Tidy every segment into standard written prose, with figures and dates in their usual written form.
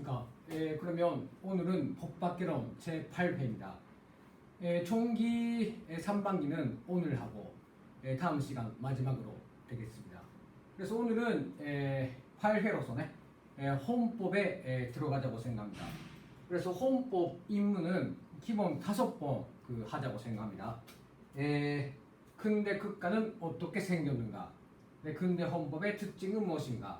안녕하십니까. 그러면 오늘은 법학개론 제8회입니다. 총기 3반기는 오늘 하고 다음 시간 마지막으로 되겠습니다. 그래서 오늘은 8회로서는 헌법에 들어가자고 생각합니다. 그래서 헌법 입문은 기본 5번 하자고 생각합니다. 근대 국가는 어떻게 생겼는가? 근대 헌법의 특징은 무엇인가?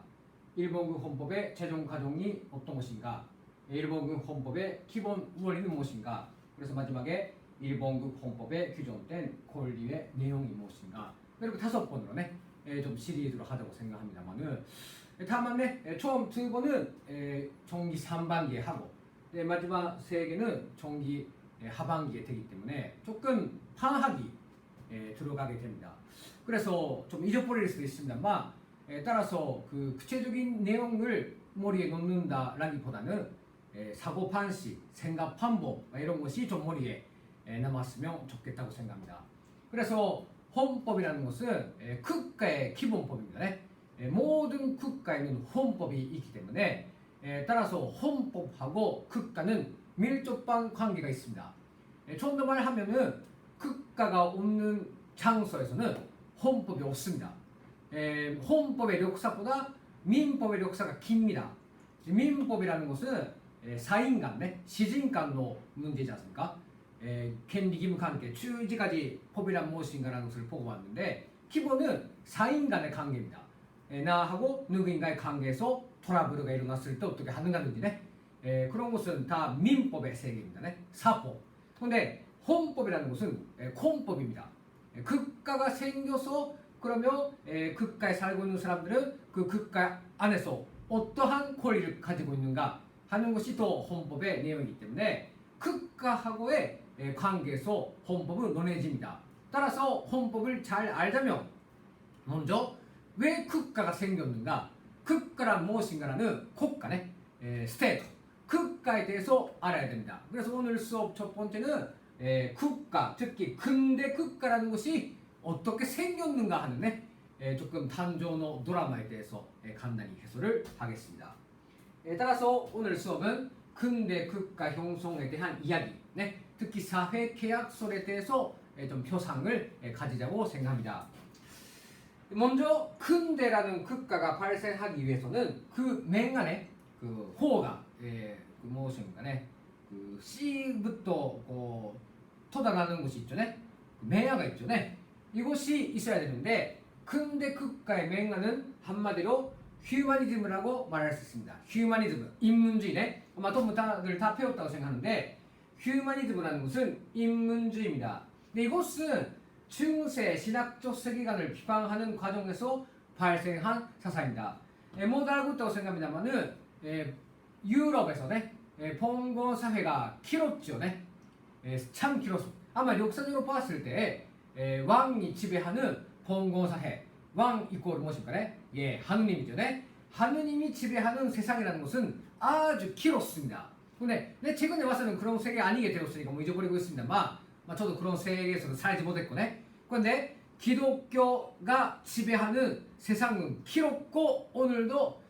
일본군 헌법의 최종 과정이 어떤 것인가? 일본군 헌법의 기본 원리는 무엇인가? 그래서 마지막에 일본군 헌법에 규정된 권리의 내용이 무엇인가? 이렇게 5번으로 좀 시리즈로 하자고 생각합니다만은 다만 처음 2번은 정기 3반기에 하고 마지막 3개는 정기 하반기에 되기 때문에 조금 파악이 들어가게 됩니다. 그래서 좀 잊어버릴 수도 있습니다만 따라서 그 구체적인 내용을 머리에 넣는다라기보다는 사고 판시, 생각 판법 이런 것이 좀 머리에 남았으면 좋겠다고 생각합니다. 그래서 헌법이라는 것은 국가의 기본법입니다. 모든 국가에는 헌법이 있기 때문에 따라서 헌법하고 국가는 밀접한 관계가 있습니다. 좀 더 말하면은 국가가 없는 장소에서는 헌법이 없습니다. 헌법의 역사보다 민법의 역사가 깁니다. 민법이라는 것은 사인간, 시진간의 문제지 않습니까?権利義務関係, 주지까지 법이란 무엇인가라는 것을 보고 왔는데 기본은 사인간의 관계입니다. 나하고 누구인가의 관계에서 트러블이 일어났을 때 어떻게 하는가든지 그런 것은 다 민법의 세계입니다. 사법. 그런데 헌법이라는 것은 공법입니다. 국가가 생겨서 그러면 국가에 살고 있는 사람들은 그 국가 안에서 어떠한 권리를 가지고 있는가 하는 것이 또 헌법의 내용이기 때문에 국가하고의 관계에서 헌법은 논해집니다. 따라서 헌법을 잘 알자면 먼저 왜 국가가 생겼는가, 국가란 무엇인가라는 국가네, 스테이트, 국가에 대해서 알아야 됩니다. 그래서 오늘 수업 첫 번째는 국가, 특히 근대 국가라는 것이 어떻게 생겼는가 하는 조금 탄조의 드라마에 대해서 간단히 해설을 하겠습니다. 따라서 오늘 수업은 근대 국가 형성에 대한 이야기, 특히 사회 계약설에 대해서 좀 표상을 가지자고 생각합니다. 먼저 근대라는 국가가 발생하기 위해서는 그 맹간에 그 호가 무엇인가 그 씨부터 돋아나는 것이 있죠. 매야가 있죠. 이것이 있어야 되는데 근대 국가의 맹간은 한마디로 휴머니즘이라고 말할 수 있습니다. 휴머니즘, 인문주의네. 아마 다들 다 배웠다고 생각하는데 휴머니즘이라는 것은 인문주의입니다. 근데 이것은 중세 신학적 세계관을 비판하는 과정에서 발생한 사상입니다. 모두 알고 있다고 생각합니다만은 유럽에서 봉건 사회가 길었죠. 참 길었습니다. 아마 역사적으로 봤을 때 왕이 지배하는 봉건 사회, 왕 이꼴 무엇입니까? 하느님이죠. 하느님이 지배하는 세상이라는 것은 아주 길었습니다. 근데 최근에 와서는 그런 세계 아니게 되었으니까 잊어버리고 있습니다만 저도 그런 세계에서는 살지 못했고 그런데 기독교가 지배하는 세상은 길었고 오늘도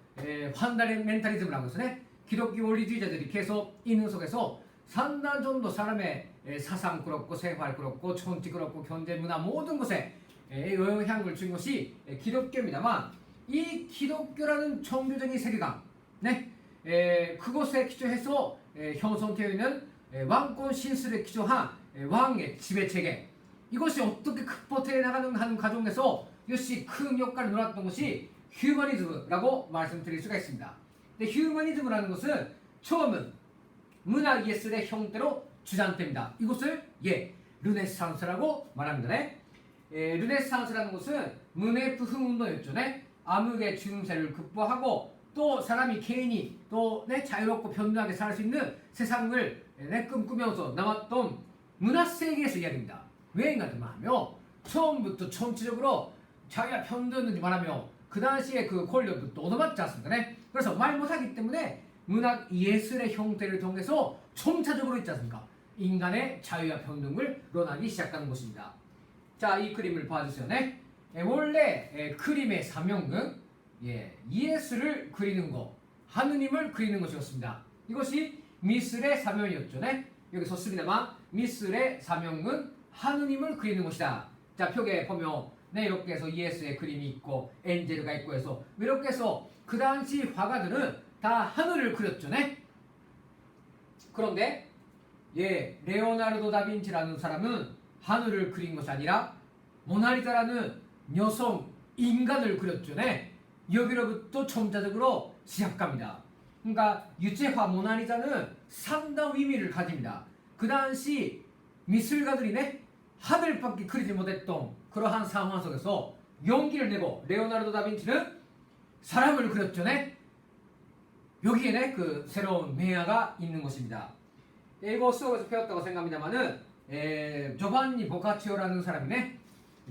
환다멘탈리즘이라고 해서 기독교 원리주의자들이 계속 있는 속에서 상당 정도 사람의 사상 그렇고 생활 그렇고 정치 그렇고 경제 문화 모든 것에 영향을 준 것이 기독교입니다만 이 기독교라는 종교적인 세계관 그것에 기초해서 형성되어 있는 왕권 신설에 기초한 왕의 지배체계 이것이 어떻게 극복해 나가는 하는 과정에서 이것이 큰 역할을 놀았던 것이 휴머니즘이라고 말씀드릴 수가 있습니다. 근데 휴머니즘이라는 것은 처음은 문화 예술의 형태로 주장됩니다. 이것을 르네상스라고 말합니다. 르네상스라는 것은 문의 부흥 운동이었죠. 암흑의 중세를 극복하고 또 사람이 개인이 또 자유롭고 편리하게 살 수 있는 세상을 꿈꾸면서 나왔던 문화 세계에서 이야기입니다. 왜 그러냐면 처음부터 전체적으로 자유와 평등을 말하며 그 당시에 그 권력도 얻어맞지 않습니까? 그래서 말 못하기 때문에 문학 예술의 형태를 통해서 점차적으로 있지 않습니까? 인간의 자유와 평등을 논하기 시작하는 것입니다. 자, 이 그림을 봐주세요. 원래 그림의 사명은 예술을 그리는 거 하느님을 그리는 것이었습니다. 이것이 미술의 사명이었죠. 네? 여기 썼습니다만 미술의 사명은 하느님을 그리는 것이다. 자, 표에 보면 네, 이렇게 해서 예수의 그림이 있고 엔젤가 있고 해서 이렇게 해서 그 당시 화가들은 다 하늘을 그렸죠. 네? 그런데 레오나르도 다빈치라는 사람은 하늘을 그린 것이 아니라 모나리자라는 여성 인간을 그렸죠. 네? 여기로부터 첨자적으로 시작합니다. 그러니까 유채화 모나리자는 상당한 의미를 가집니다. 그 당시 미술가들이 하늘밖에 그리지 못했던 그러한 상황 속에서 용기를 내고 레오나르도 다빈치는 사람을 그렸죠. 네? 여기에 그 새로운 매화가 있는 것입니다. 이거 수업에서 배웠다고 생각합니다만은 조반니 보카치오라는 사람이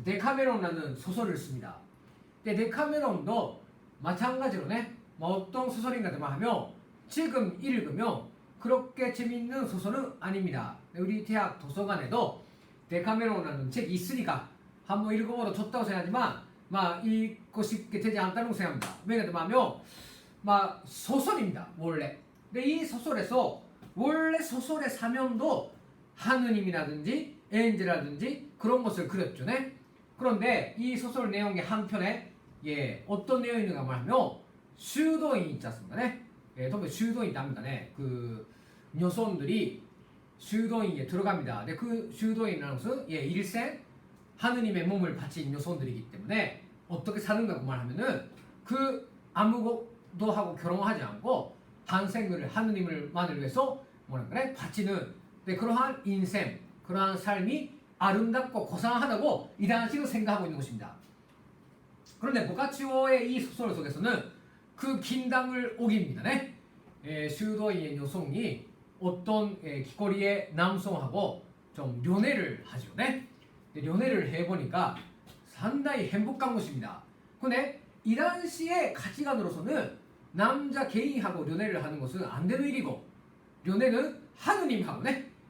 데카메론이라는 소설을 씁니다. 데카메론도 마찬가지로 어떤 소설인가 하면 지금 읽으면 그렇게 재미있는 소설은 아닙니다. 우리 대학 도서관에도 데카메론이라는 책이 있으니까 한번 읽어보러 좋다고 생각하지만 읽고 싶게 되지 않다고 생각합니다. 왜냐하면 소설입니다. 원래. 근데 이 소설에서 원래 소설의 사명도 하느님이라든지 엔젤이라든지 그런 것을 그렸죠. 네? 그런데 이 소설 내용의 한편에 어떤 내용이 있는가 하면 슈도인이 있지 않습니까? 네? 도면 슈도인이 납니다. 네? 그 여성들이 슈도인에 들어갑니다. 근데 그 슈도인이라는 것은 일생 하느님의 몸을 바친 여성들이기 때문에 어떻게 사는가 하면은 그 아무것도 하고 결혼하지 않고 한생을 하느님을만을 위해서 바치는 그러한 인생, 그러한 삶이 아름답고 고상하다고 이 당시로 생각하고 있는 것입니다. 그런데 보카치오의 이 소설 속에서는 그 긴장을 오깁니다. 슈도인의 여성이 어떤 길거리의 남성하고 좀 연애를 하죠. 연애를 해보니까 상당히 행복한 것입니다. 근데 이 당시의 가치관으로서는 남자 개인하고 연애를 하는 것은 안 되는 일이고 연애는 하느님하고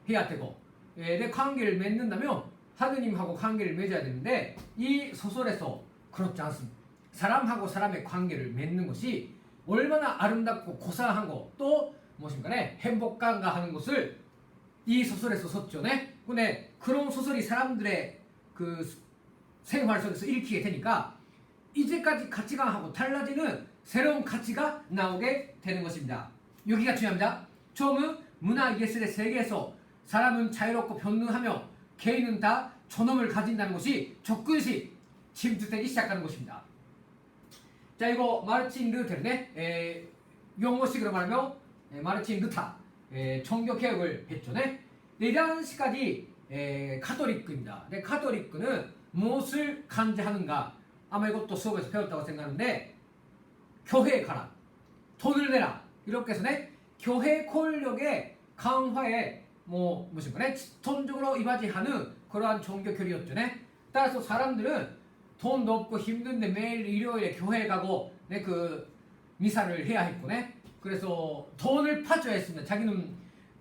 해야 되고 내 관계를 맺는다면 하느님하고 관계를 맺어야 되는데 이 소설에서 그렇지 않습니다. 사람하고 사람의 관계를 맺는 것이 얼마나 아름답고 고상하고 또 행복한가 하는 것을 이 소설에서 썼죠. 근데 그런 소설이 사람들의 그 생활 속에서 읽히게 되니까 이제까지 가치관하고 달라지는 새로운 가치가 나오게 되는 것입니다. 여기가 중요합니다. 처음은 문화 예술의 세계에서 사람은 자유롭고 평등하며 개인은 다 존엄을 가진다는 것이 조금씩 침투되기 시작하는 것입니다. 자, 이거 마르틴 루테르네 용어식으로 말하면 마르틴 루타 종교개혁을 했죠. 이 당시까지 카톨릭입니다. 카톨릭은 무엇을 강조하는가? 아마 이것도 수업에서 배웠다고 생각하는데 교회에 가라, 돈을 내라 이렇게 해서 교회 권력의 강화에 전적으로 이바지하는 그러한 종교 교리였죠. 따라서 사람들은 돈도 없고 힘든데 매일 일요일에 교회에 가고 그 미사를 해야 했고 그래서 돈을 바쳐야 했습니다. 자기는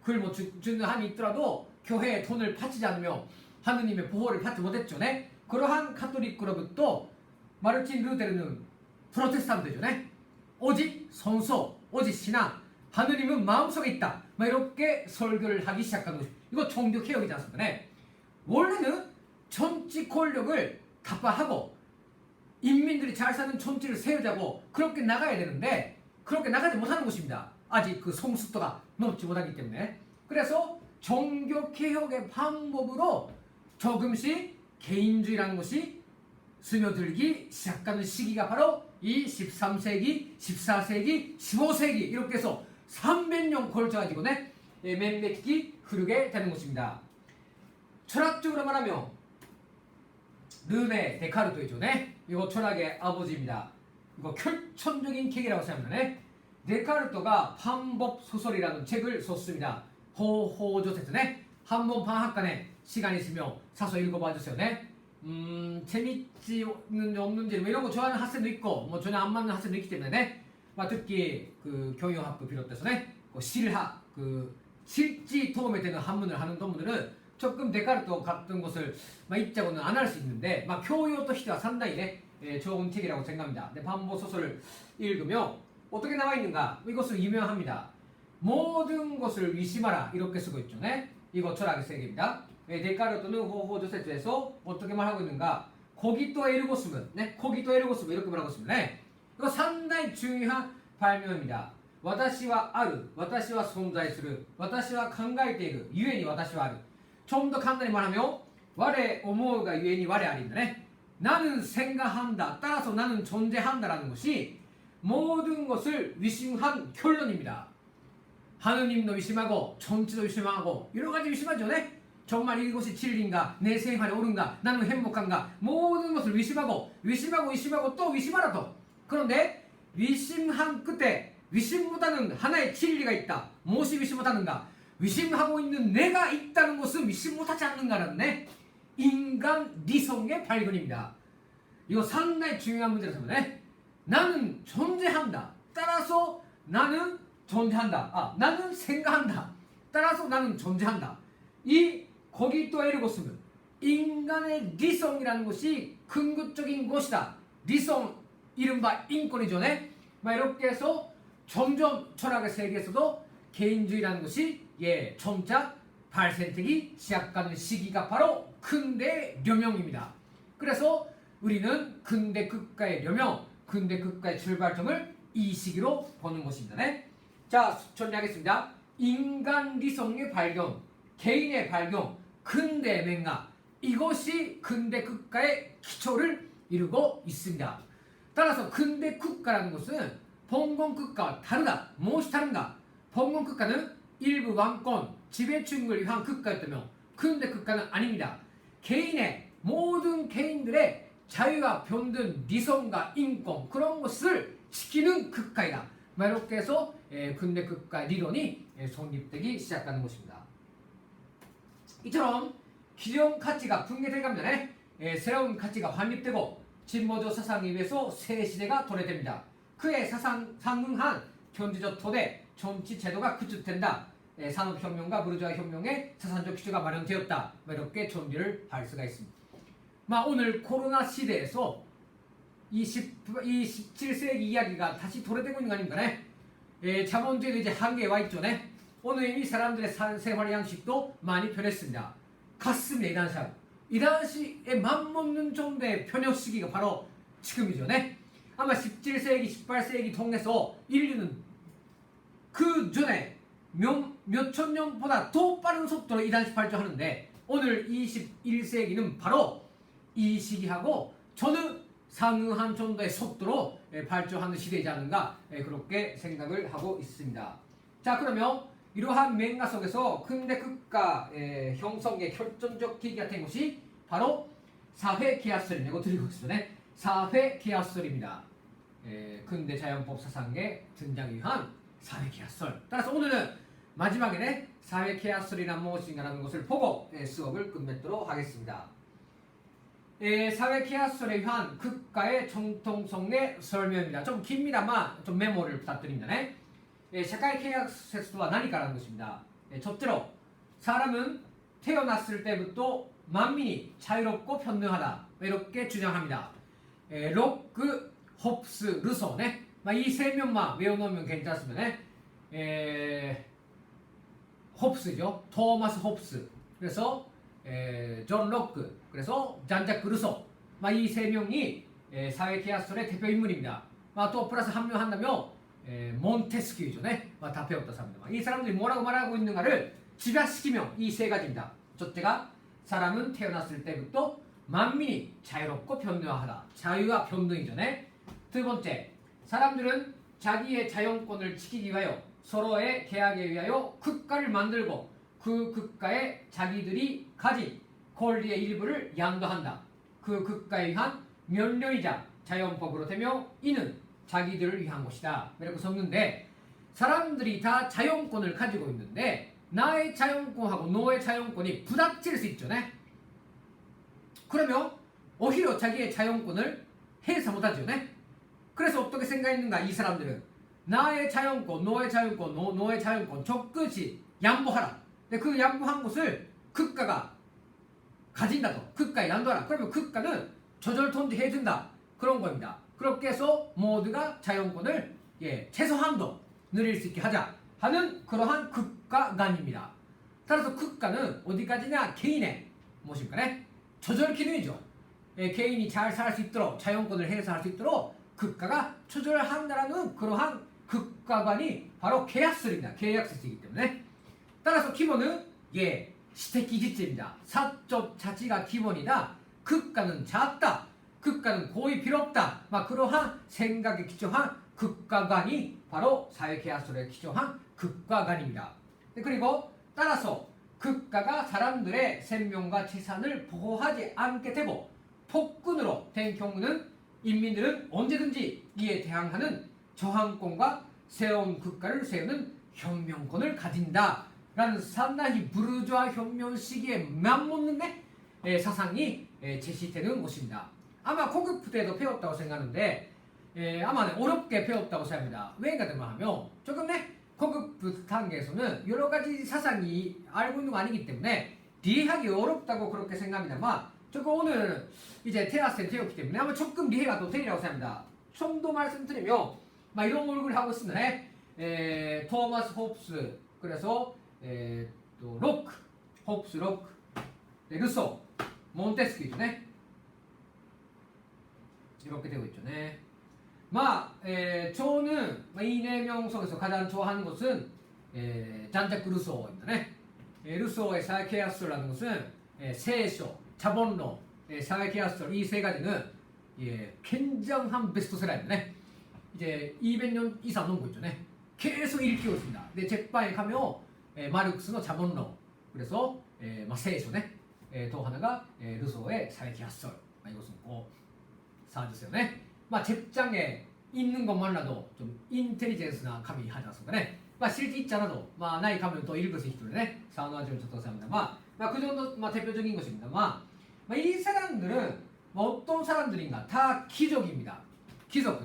그걸 주는 한이 있더라도 교회에 돈을 바치지 않으면 하느님의 보호를 받지 못했죠. 그러한 카톨릭으로부터 마르틴 루테르는 프로테스탄트죠. 오직 성소, 오직 신앙, 하느님은 마음속에 있다. 이렇게 설교를 하기 시작한 것입니다. 이거 종교개혁이지 않습니까? 원래는 정치 권력을 타파하고 인민들이 잘 사는 정치를 세우자고 그렇게 나가야 되는데 그렇게 나가지 못하는 것입니다. 아직 그 성숙도가 높지 못하기 때문에. 그래서 종교개혁의 방법으로 조금씩 개인주의라는 것이 스며들기 시작하는 시기가 바로 이 13세기, 14세기, 15세기 이렇게 해서 300년 걸쳐가지고 몇몇기 흐르게 되는 것입니다. 철학적으로 말하면 르네 데카르토이죠. 이거 철학의 아버지입니다. 이거 결정적인 계기라고 생각합니다. 데카르토가 방법 소설이라는 책을 썼습니다. 호호조세트. 한번 방학간에 시간 있으면 사서 읽어봐 주세요. 재밌지 없는지 이런 거 좋아하는 학생도 있고 전혀 안 맞는 학생도 있기 때문에 특히 그 경영학부 비롯해서 실학 실지 도움이 되는 한문을 하는 분들은 조금 데카르토 같은 것을 입자고는 안 할 수 있는데 교요としては 상당히 좋은 책이라고 생각합니다. 반복 소설을 읽으면 어떻게 나와 있는가? 이것은 유명합니다. 모든 것을 의심하라 이렇게 쓰고 있죠. 네? 이거 철학의 세계입니다. 데카르트는 호호조세트에서 어떻게 말하고 있는가? 고기또 에르고스문, 네? 고기또 에르고스문 이렇게 말하고 있습니다. 네? 이거 상당히 중요한 발명입니다. 私はある、私は存在する、私は考えている、ゆえに私はある。 좀 더 간단히 말하면 와레 오모가 유엔이 와레 아린다네. 나는 생각한다. 따라서 나는 존재한다라는 것이 모든 것을 위심한 결론입니다. 하느님도 위심하고 정치도 위심하고 여러 가지 위심하죠. 네? 정말 이것이 진리인가? 내 생활이 옳은가? 나는 행복한가? 모든 것을 위심하고 또 위심하라 또. 그런데 위심한 끝에 위심보다는 하나의 진리가 있다. 무엇이 위심 못하는가? 위심하고 있는 내가 있다는 것은 위심 못하지 않는가라는 네? 인간 리성의 발견입니다. 이거 상당히 중요한 문제라서 네? 나는 존재한다. 따라서 나는 존재한다. 나는 생각한다. 따라서 나는 존재한다. 이 거기 또 에르고스는 인간의 리성이라는 것이 근거적인 것이다. 리성 이른바 인권이죠. 네? 이렇게 해서 점점 철학의 세계에서도 개인주의라는 것이 점차 발생되기 시작하는 시기가 바로 근대 려명입니다. 그래서 우리는 근대 국가의 려명, 근대 국가의 출발점을 이 시기로 보는 것입니다. 네? 자, 정리하겠습니다. 인간 리성의 발견, 개인의 발견, 근대 맹각, 이것이 근대 국가의 기초를 이루고 있습니다. 따라서 근대 국가라는 것은 봉건 국가와 다르다. 무엇이 다른가? 봉건 국가는 일부 왕권, 지배층을 위한 국가였다며 근대 국가는 아닙니다. 개인의 모든 개인들의 자유와 평등, 리성과 인권 그런 것을 지키는 국가이다. 이렇게 해서 근대 국가 리론이 성립되기 시작하는 것입니다. 이처럼 기존 가치가 붕괴되기 전에 새로운 가치가 확립되고 진보적 사상에 의해서 새 시대가 도래됩니다. 그에 상응한 경제적 토대, 정치 제도가 구축된다. 산업혁명과 부르주아 혁명의 사상적 기초가 마련되었다. 이렇게 정리를 할 수가 있습니다. 오늘 코로나 시대에서 17세기 이야기가 다시 도래되고 있는 거 아닙니까? 자본주의도 이제 한계에 와 있죠. 오늘 이미 사람들의 생활 양식도 많이 변했습니다. 같습니다. 이 당시에 맞먹는 정도의 변혁 시기가 바로 지금이죠. 아마 17세기, 18세기 통해서 인류는 그 전에 몇천 년보다 더 빠른 속도로 이 당시 발전하는데 오늘 21세기는 바로 이 시기하고 저는 상응한 정도의 속도로 발전하는 시대이지 않은가 그렇게 생각을 하고 있습니다. 자, 그러면 이러한 맹가 속에서 근대 국가 형성의 결정적 계기가 된 것이 바로 사회계약설이라고 드리고 있습니다. 사회계약설입니다. 근대 자연법 사상의 등장에 의한 사회계약설. 따라서 오늘은 마지막에 사회계약설이란 무엇인가라는 것을 보고 수업을 끝맺도록 하겠습니다. 사회계약설에 의한 국가의 정통성의 설명입니다. 좀 깁니다만 좀 메모를 부탁드립니다. 사회계약설과何か라는 것입니다. 첫째로 사람은 태어났을 때부터 만민이 자유롭고 평등하다. 이렇게 주장합니다. 록크, 홉스, 루소 이 세 명만 외워놓으면 괜찮습니다. 홉스죠. 토마스 홉스. 그래서 존 록크. 그래서 잔자크 루소. 이 세 명이 사회계약설의 대표 인물입니다. 또 플러스 한 명 한다면 몬테스키유죠. 다 배웠다 사람입니다. 이 사람들이 뭐라고 말하고 있는가를 집약시키면 이 세 가지입니다. 첫째가 사람은 태어났을 때부터 만민이 자유롭고 평등하다. 자유와 평등이죠. 두 번째, 사람들은 자기의 자연권을 지키기 위하여 서로의 계약에 의하여 국가를 만들고 그 국가에 자기들이 가진 권리의 일부를 양도한다. 그 국가에 의한 명령이자 자연법으로 되며 이는 자기들을 위한 것이다. 이렇게 썼는데 사람들이 다 자연권을 가지고 있는데 나의 자연권하고 너의 자연권이 부닥칠 수 있죠. 그러면 오히려 자기의 자연권을 해서 못하죠. 그래서 어떻게 생각했는가 이 사람들은 나의 자연권, 너의 자연권, 너의 자연권 적극이 양보하라. 그 양보한 것을 국가가 가진다고 국가에 양도하라. 그러면 국가는 저절 통제해준다. 그런 겁니다. 그렇게 해서 모두가 자연권을 최소한도 누릴 수 있게 하자 하는 그러한 극과간입니다. 따라서 극과는 어디까지냐? 개인의 무엇입니까? 조절 기능이죠. 개인이 잘 살 수 있도록 자연권을 해서 할 수 있도록 극과가 조절한다라는 그러한 극과관이 바로 계약설입니다. 계약설이기 때문에 따라서 기본은 시택기지체입니다. 사적 자치가 기본이다. 극과는 작다. 극과는 고의 필요 없다. 그러한 생각에 기초한 극과관이 바로 사회계약설에 기초한 극과관입니다. 그리고 따라서 극과가 사람들의 생명과 재산을 보호하지 않게 되고 폭군으로 된 경우는 인민들은 언제든지 이에 대항하는 저항권과 새로운 국가를 세우는 혁명권을 가진다 라는 상당히 부르주아 혁명 시기에 맞먹는 사상이 제시되는 것입니다. 아마 고급 때도 배웠다고 생각하는데 아마 어렵게 배웠다고 생각합니다. 왜인가 하면 조금 고급 단계에서는 여러 가지 사상이 알고 있는 거 아니기 때문에 이해하기 어렵다고 그렇게 생각합니다만 조금 오늘 이제 대학생 되었기 때문에 아마 조금 이해가 더 되리라고 생각합니다. 좀 더 말씀드리면 이런 얼굴을 하고 있습니다. 토마스 홉스, 그래서 또 로크, 홉스 로크, 루소, 몬테스키죠. 이렇게 되고 있죠. 저는 이 4명 속에서 가장 좋아하는 것은 잔자크 루소입니다. 루소의 사회계약설이라는 것은 세쇼, 자본론, 사회계약설 이 세 가지는 굉장한 베스트셀러입니다. 이제 200년 이상 넘고 있죠. 계속 읽히고 있습니다. 근데 책방에 가면 마르크스의 자본론, 그래서 세쇼, 또 하나가 루소의 사회계약설, 이것은 꼭 사주세요. 책장에 있는 것만으로도 좀 인텔리전스나 감이 하지 않습니까? 실제 있지 않아도 나이 가면 또 읽을 수 있도록 사원화지를 좋다고 생각합니다. 그 정도 대표적인 것입니다. 이 사람들은 어떤 사람들인가? 다 귀족입니다. 귀족,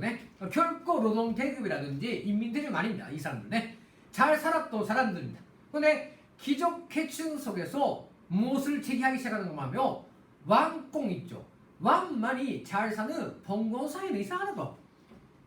결코 노동대급이라든지 인민대접 아닙니다. 이 사람들은 잘 살았던 사람들입니다. 그런데 귀족 계층 속에서 무엇을 제기하기 시작하는 것만 왕공 있죠. 왕만이 잘 사는 봉건 사회는 이상하다.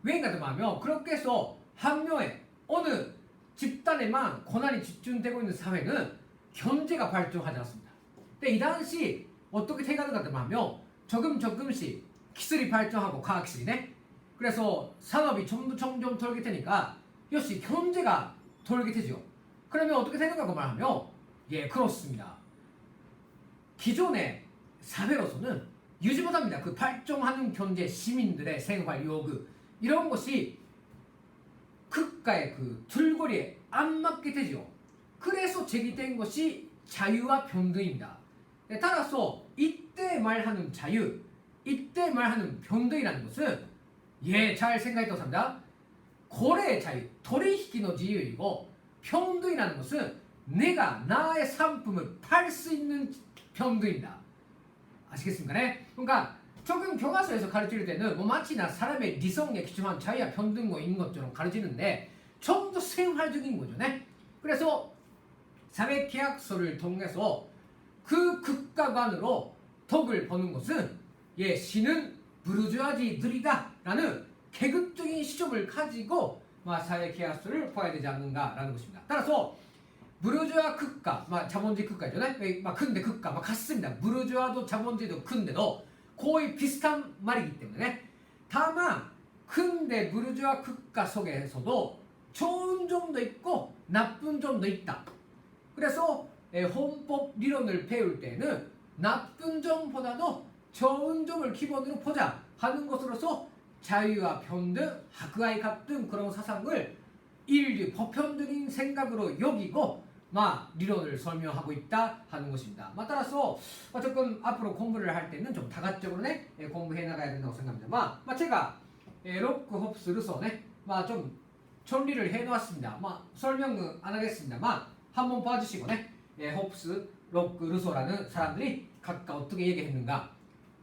왜인가 하면 그렇게 해서 한 명의 어느 집단에만 권한이 집중되고 있는 사회는 경제가 발전하지 않습니다. 근데 이 당시 어떻게 생각하는가 하면 조금씩 기술이 발전하고 과학기술이네. 그래서 산업이 점점 돌게 되니까 역시 경제가 돌게 되죠. 그러면 어떻게 생각하고 말하면 그렇습니다. 기존의 사회로서는 유지 못합니다. 그 발전하는 경제, 시민들의 생활 요구 이런 것이 국가의 그 줄거리에 안 맞게 되죠. 그래서 제기된 것이 자유와 평등입니다. 따라서 이때 말하는 자유, 이때 말하는 평등이라는 것은 잘 생각했다고 합니다. 거래의 자유, 도리히키의 자유이고 평등이라는 것은 내가 나의 상품을 팔 수 있는 평등입니다. 아시겠습니까? 그러니까 조금 교과서에서 가르칠 때는 마치나 사람의理성에 기초한 자유와 평등이 있는 것처럼 가르치는데 좀 더 생활적인 거죠. 그래서 사회계약서를 통해서 그 국가관으로 덕을 버는 것은 신은 부르주아지들이다 라는 계급적인 시점을 가지고 사회계약서를 봐야 되지 않는가라는 것입니다. 따라서 부르주아 국가, 자본주의 국가죠. 근데 국가, 같습니다. 부르주아도 자본주의도 큰데도 거의 비슷한 말이기 때문에 다만 근대 부르주아 국가 속에서도 좋은 점도 있고 나쁜 점도 있다. 그래서 헌법理論을 배울 때는 나쁜 점보다도 좋은 점을 기본으로 보자 하는 것으로서 자유와 평등, 학아의 같은 그런 사상을 인류 보편적인 생각으로 여기고理論을 설명하고 있다 하는 것입니다. 따라서 조금 앞으로 공부를 할 때는 좀 다각적으로 공부해 나가야 된다고 생각합니다. 제가 로크, 홉스, 루소 좀 정리를 해 놓았습니다. 설명은 안 하겠습니다만 한번 봐주시고 홉스, 로크, 루소라는 사람들이 각각 어떻게 얘기했는가.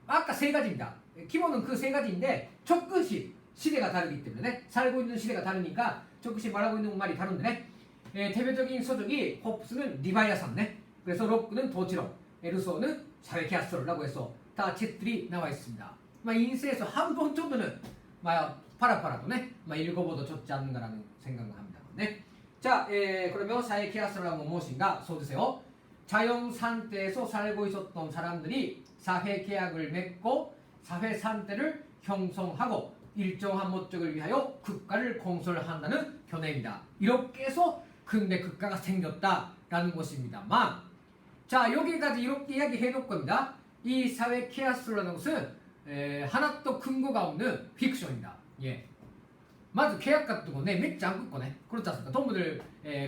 아까 세 가지입니다. 기본은 그 세 가지인데 조금씩 시대가 다르기 때문에 살고 있는 시대가 다르니까 조금씩 말하고 있는 말이 다른데 대표적인 서적이 홉스는 리바이아산, 그래서 로크는 도지론, 루소는 사회계약설이라고 해서 다 책들이 나와 있습니다. 인쇄에서 한 번 정도는 파라파라도 네, 읽어봐도 좋지 않는가라는 생각을 합니다. 네. 자, 그러면 사회 계약서라는 건 무엇인가? 써주세요. 자연 상태에서 살고 있었던 사람들이 사회 계약을 맺고 사회 상태를 형성하고 일정한 목적을 위하여 국가를 건설한다는 견해입니다. 이렇게 해서 근대 국가가 생겼다라는 것입니다만, 자, 여기까지 이렇게 이야기해 놓을 겁니다. 이 사회 계약서라는 것은 하나도 근거가 없는 픽션입니다. 예. まず 계약 같은 거 네, 맺지 않고 거네. 그렇지 않습니까? 동무들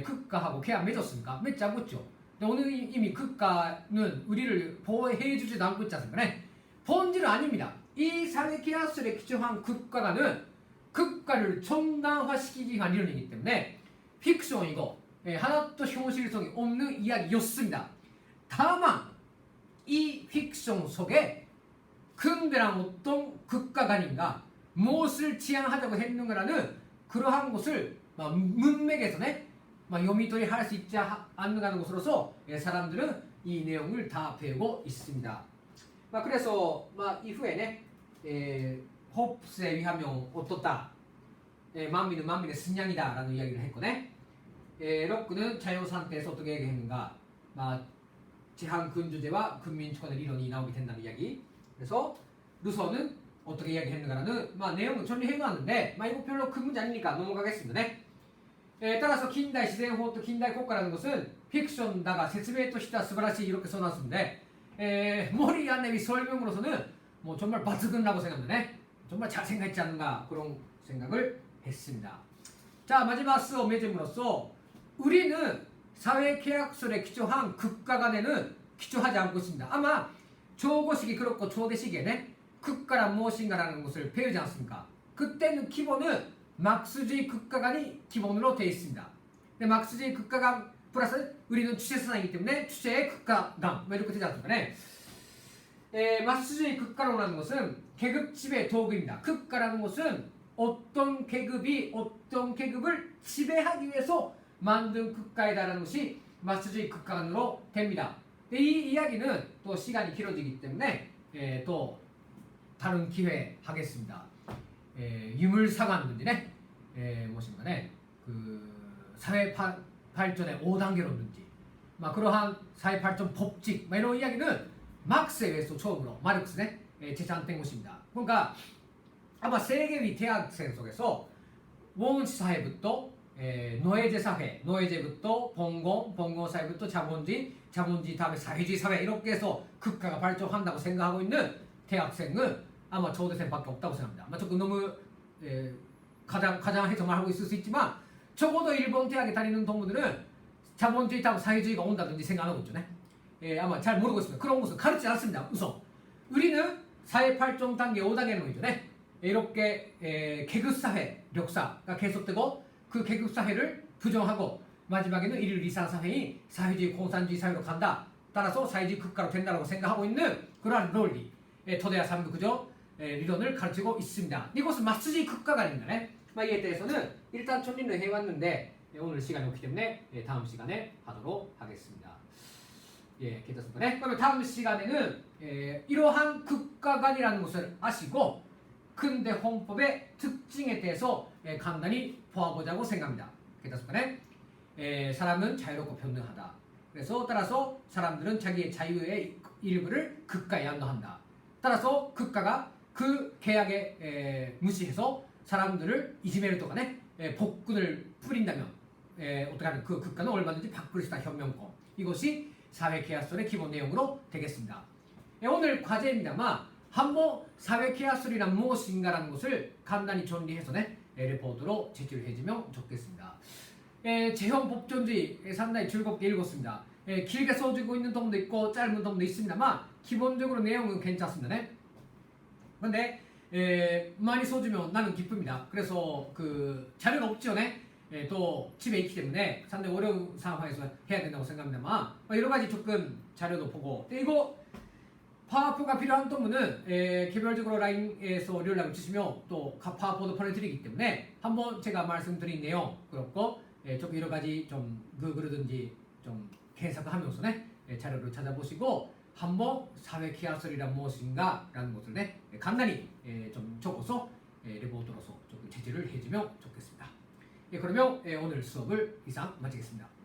국가하고 계약 맺었습니까? 맺지 않고죠. 오늘 이미 국가는 우리를 보호해주지도 않고 있지 않습니까? 네. 본질은 아닙니다. 이 사회 계약서에 기초한 국가가는 국가를 정당화시키기 위한 이론이기 때문에 픽션이고 하나도 현실성이 없는 이야기였습니다. 다만 이 픽션 속에 근대랑 어떤 국가관인가 무엇을 지향하자고 했는가라는 그러한 것을 문맥에서読み取り할 수 있지 않는가는 것으로서 사람들은 이 내용을 다 배우고 있습니다. 그래서 이후에 호프스에 의하면 어떻다, 만민은 만민의 승량이다 라는 이야기를 했거든. 록크는 자유 상태에서 어떻게 얘기했는가, 제한근조제와 근민주권의 이론이 나오게 된다는 이야기. 그래서 루소는 어떻게 이야기했는가라는 내용을 정리해놨는데 이거 별로 큰 문제 아니니까 넘어가겠습니다. 네. 따라서近代 시대호 또近代 국가라는 것은 픽션다가説明としては 素晴らしい 이렇게 써놨는데 머리 안내비 설명으로서는 정말 바트근라고 생각합니다. 네. 정말 잘 생각했지 않는가 그런 생각을 했습니다. 자, 마지막 수업 맺음으로써 우리는 사회계약서에 기초한 국가 간에는 기초하지 않고 있습니다. 아마 조고식이 그렇고 조대식에 국가란 무엇인가라는 것을 배우지 않습니까? 그때는 기본은 막스주의 국가관이 기본으로 되어 있습니다. 근데 막스주의 국가관 플러스 우리는 주체사상이기 때문에 주체의 국가관 이렇게 되지 않습니까? 막스주의 국가론이라는 것은 계급 지배 도구입니다. 국가라는 것은 어떤 계급이 어떤 계급을 지배하기 위해서 만든 국가이다라는 것이 막스주의 국가관으로 됩니다. 이 이야기는 또 시간이 길어지기 때문에 또 다른 기회에 하겠습니다. 유물상환 문제네. 무엇인가네. 그 사회 발전의 5단계론든지 그러한 사회 발전 법칙 이런 이야기는 막스에 의해서 처음으로 마르크스네 제시한 것입니다. 그러니까 아마 세계의 대학생 속에서 원시 사회부터 노예제 사회, 노예제부터 봉건, 봉건 사회부터 자본주의, 자본주의 다음에 사회주의 사회 이렇게 해서 국가가 발전한다고 생각하고 있는 대학생은 아마 저대생밖에 없다고 생각합니다. 조금 너무 가장 해석말하고 있을 수 있지만 적어도 일본 대학에 다니는 동무들은 자본주의 다음 사회주의가 온다든지 생각하는 거죠. 아마 잘 모르고 있습니다. 그런 것은 가르치지 않습니다. 우선 우리는 사회 발전 단계 5단계는 거죠. 이렇게 계급사회 역사가 계속되고 그 계급사회를 부정하고 마지막에는 1일 이상 사회이 사회주의 공산주의 사회로 간다. 따라서 사회주의 국가로 된다고 생각하고 있는 그러한 논리 토대야 3부 그죠?理論을 가르치고 있습니다. 이것은 막스주의 국가관입니다. 이에 대해서는 일단 정리를 해왔는데 오늘 시간이 없기 때문에 다음 시간에 하도록 하겠습니다. 괜찮습니다. 그러면 다음 시간에는 이러한 국가관이라는 것을 아시고 근대 헌법의 특징에 대해서 간단히 보아보자고 생각합니다. 괜찮습니다. 사람은 자유롭고 평등하다. 그래서 따라서 사람들은 자기의 자유의 일부를 국가에 양도한다. 따라서 국가가 그 계약에 무시해서 사람들을 이지메를 또간에 복군을 뿌린다면 어떻게 하면 그 국가는 얼마든지 바꿀 수 있다 현명권. 이것이 사회계약서의 기본 내용으로 되겠습니다. 오늘 과제입니다만 한번 사회계약서란 무엇인가라는 것을 간단히 정리해서 레포트로 제출을 해주면 좋겠습니다. 재헌법전주의 상당히 즐겁게 읽었습니다. 길게 써주고 있는 동도 있고 짧은 동도 있습니다만 기본적으로 내용은 괜찮습니다. 그런데 많이 써주면 나는 기쁩니다. 그래서 그 자료가 없죠. 또 집에 있기 때문에 상당히 어려운 상황에서 해야 된다고 생각합니다만 여러 가지 조금 자료도 보고 이거 파워포가 필요한 동무는 개별적으로 라인에서 연락을 주시면 또 파워포도 보내드리기 때문에 한번 제가 말씀드린 내용 그렇고 조금 여러 가지 좀 그러든지 좀 해석하면서 자료를 찾아보시고 한번 사회계약서란 무엇인가 라는 것을 간단히 좀 적어서 리포터로서 조금 제지를 해주면 좋겠습니다. 그러면 오늘 수업을 이상 마치겠습니다.